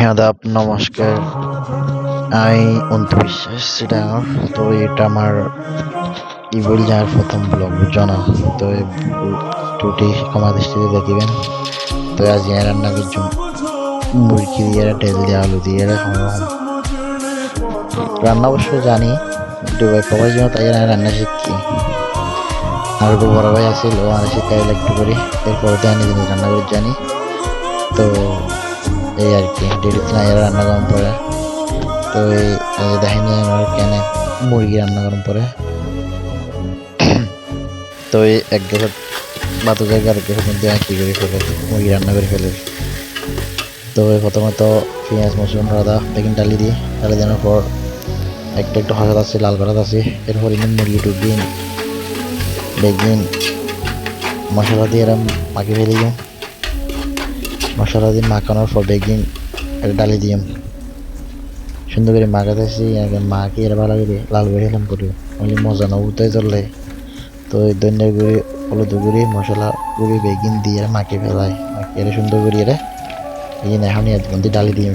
আদাব, নমস্কার। আমি অন্তু বিশ্বাস চিটাগাং। তো এটা আমার ইবুল যাওয়ার প্রথম ব্লগ জানা। তো ত্রুটি ক্ষমা দৃষ্টিতে দেখিবেন। তো আজ রান্না করছি মুরগি দিয়ে তেল দিয়ে আলু দিয়ে রান্না অবশ্য জানি, দুবাই প্রবাস জন্য তাই রান্না শিখছি। আর বড় ভাই আছিল, ও আর শিখাইল একটু করে, এরপরে তো আমি নিজে রান্না করে জানি। তো এই আর কি ডেলিতে না রান্না করার পরে তো এই দেখেনি আমার কেন মুরগি রান্না করার পরে তো এই এক গ্যাসের বাতো জায়গা আরেক গ্যাসের মধ্যে কি করে ফেলে মুরগি রান্না করে ফেলে। তো প্রথমত পেঁয়াজ মশলা আদা বেগুন ডালি দিই, ডালি দেওয়ার পর একটা একটু হলুদ আছে, লাল ভাত আছে, এরপর মুরগি টুরগি বেগুন মশলা দিয়ে এরম মাখিয়ে ফেলে দিই। মশলা দিয়ে মাখানোর পর বেগুন ডালি দিই, সুন্দর করে মাখাতেছি, মাখিয়ে এর ভালো করে লাল করে খেলাম করি মজা না উঠতে চললে। তো এই ধনিয়া গুঁড়ি হলুদ গুঁড়ি মশলা গুঁড়ি বেগিন দিয়ে মাখিয়ে ফেলাই, মাখিয়ে সুন্দর করে এর এই যে এখন মধ্যে ডালি দিয়ে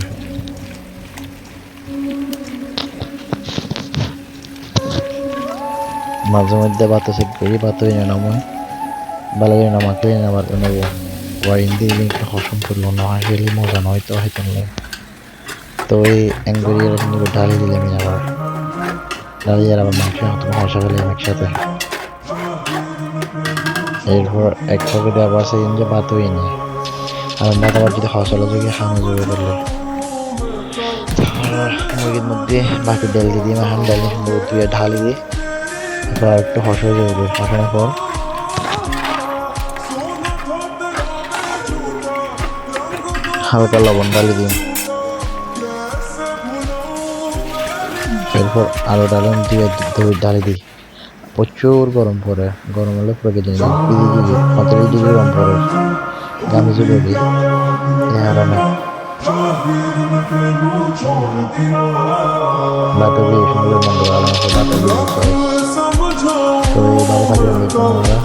মাঝে মধ্যে বাতা সেট করি, বাতা এনে নামাই ভালো করে নামাকে আবার নেব ওয়ারিং দিয়ে একটু হসম করলো না হয় ফেলি মজা নয় তো হয়তো নেই। তো এই অ্যাঙ্গুরি সুন্দর করে ডালি দিলাম, আবার ডালি আর আবার মাংস মশা ফেলাম একসাথে। এরপর এক পকেটে আবার সেই যে ভাত হয়ে নেই, আর ভাত আবার যদি হসলা যোগে খানো যোগে করলে মুরগির মধ্যে বাকি ডাল দিয়ে দিই, এখন ডাল সুন্দর ধুয়ে ঢালি দিই, এরপর আর একটু হসা যাবে, হসানোর পর হালকা লবণ ডালি দিই, এরপর আরো ডালন দিয়ে ডালি দিই। প্রচুর গরম পড়ে, গরম হলে পুরো কেটে নিই 35 ডিগ্রি গরম পড়ে, গামি চলে দিই আরামে বাতা দিয়ে সুন্দর মন্দ আরাম আছে বাতা দিয়ে দিতে। তো এই ভালো থাকবে আমরা।